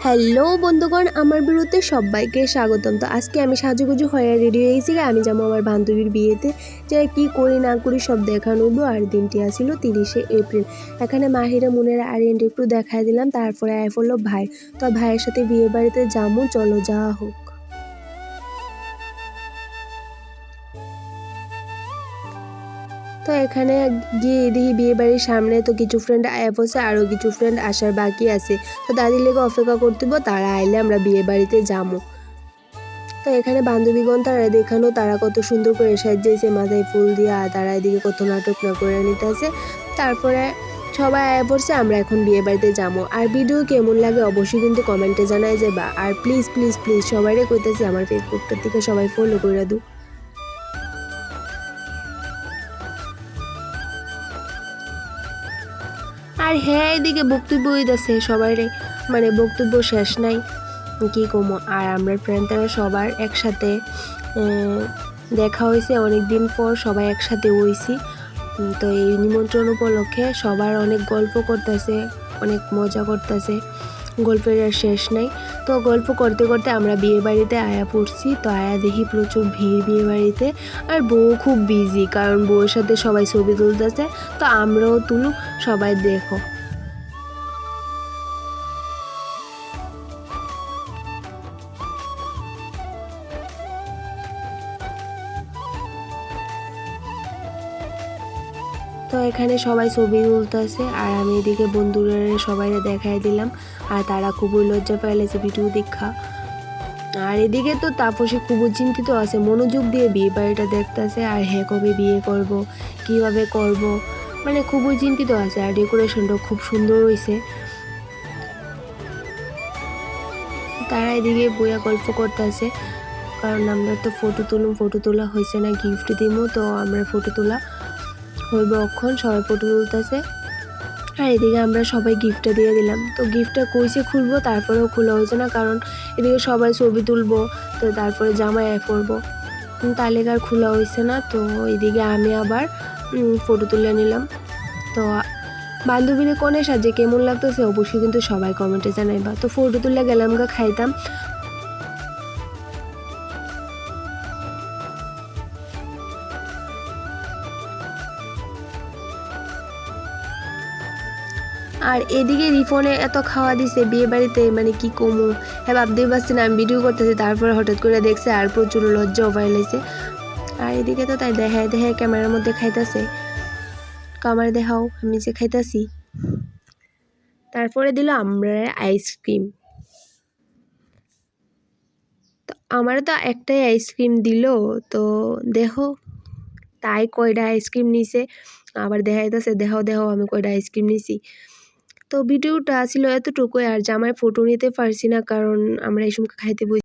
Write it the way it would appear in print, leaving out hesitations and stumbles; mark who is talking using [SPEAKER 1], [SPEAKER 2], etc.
[SPEAKER 1] Hello বন্ধুগণ, আমার বিরুদ্ধে সবাইকে স্বাগতম। তো আজকে আমি সাজুগুজু হয়ে রেডি হয়েছি, আমি যাবো আমার বান্ধবীর বিয়েতে। যে কি করি না করি সব দেখানো। আর দিনটি আসিল 30শে এপ্রিল। এখানে মাহিরা, মুনেরা, আরিয়ান একটু দেখাই দিলাম, তারপরে আয় পড়লো ভাই। তো ভাইয়ের সাথে বিয়ে বাড়িতে যাবো, চলো যাওয়া হোক। তো এখানে গিয়ে দেখি বিয়ে বাড়ির সামনে তো কিছু ফ্রেন্ড আয়া পড়ছে, আরও কিছু ফ্রেন্ড আসার বাকি আছে। তো তাদের লেগে অপেক্ষা করতে হবো, তারা আইলে আমরা বিয়ে বাড়িতে যাবো। তো এখানে বান্ধবীগণ তারা দেখানো, তারা কত সুন্দর করে সাজিয়েছে মাথায় ফুল দিয়ে, আর তারা এদিকে কত নাটক না করে নিতেছে। তারপরে সবাই আয়া পড়ছে, আমরা এখন বিয়ে বাড়িতে যাবো। আর ভিডিও কেমন লাগে অবশ্যই কিন্তু কমেন্টে জানাই যাবা। আর প্লিজ প্লিজ প্লিজ সবাইরে কইতেছি আমার ফেসবুকটার থেকে সবাই ফলো করে দু। আর হ্যাঁ, এদিকে বক্তব্য হইতেছে সবাইরে, মানে বক্তব্য শেষ নাই, কি কমো। আর আমরা ফ্রেন্ডরা সবার একসাথে দেখা হয়েছে অনেক দিন পর, সবাই একসাথে হইছি। তো এই নিমন্ত্রণ উপলক্ষে সবার অনেক গল্প করতেছে, অনেক মজা করতেছে, গল্পের আর শেষ নাই। তো গল্প করতে করতে আমরা বিয়ে বাড়িতে আয়া পড়ছি। তো আয়া দেখি প্রচুর ভিড় বিয়ে বাড়িতে, আর বউ খুব বিজি, কারণ বউয়ের সাথে সবাই ছবি তুলতেছে। তো আমরাও তুলু, সবাই দেখো। তো এখানে সবাই ছবি তুলতেছে, আর আমি এদিকে বন্ধুরা সবাই দেখাই দিলাম, আর তারা খুবই লজ্জা পাইলেছে ভিডিও দেখা। আর এদিকে তো তাপসী খুবই চিন্তিত আছে, মনোযোগ দিয়ে বিয়ে বাড়িটা দেখতেছে, আর হ্যাঁ কবে বিয়ে করব, কিভাবে করব, মানে খুবই চিন্তিত আছে। আর ডেকোরেশনটা খুব সুন্দর হয়েছে। তারা এদিকে বইয়া গল্প করতেছে, কারণ আমরা তো ফটো তোলা হয়েছে না, গিফট দিব। তো আমরা ফটো তোলা হইব অক্ষণ, সবাই ফটো তুলতেছে। আর এদিকে আমরা সবাই গিফটটা দিয়ে দিলাম। তো গিফটটা কইছে খুলবো, তারপরেও খোলা হয়েছে না, কারণ এদিকে সবাই ছবি তুলবো, তো তারপরে জামাই পরবো, তাহলে আর খোলা হয়েছে না। তো এদিকে আমি আবার ফটো তুলে নিলাম। তো বান্ধবীদের কোণে সাজে কেমন লাগতেছে অবশ্যই কিন্তু সবাই কমেন্টে জানাইবা। তো ফটো তুলে গেলাম গা খাইতাম। আর এদিকে রিফনে এত খাওয়া দিছে বিয়ে বাড়িতে, মানে কি কমু। হ্যাঁ, ভাবতেই পারছি না আমি ভিডিও করতেছি, তারপরে হঠাৎ করে দেখছে, আর প্রচুর লজ্জাও পাইলেছে। আর এদিকে তো তাই দেখায় দেখায় ক্যামেরার মধ্যে খাইতেছে, কামার দেখাও আমি যে খাইতেছি। তারপরে দিল আমরা আইসক্রিম। তো আমার তো একটাই আইসক্রিম দিল। তো দেখো তাই কয়টা আইসক্রিম নিছে, আবার দেখাইতেছে দেখাও দেখাও আমি কয়টা আইসক্রিম নিছি। তো ভিডিওটা ছিল এতটুকুই, আর জামাই ফটো নিতে পারছি না, কারণ আমরা এই সময় খাইতে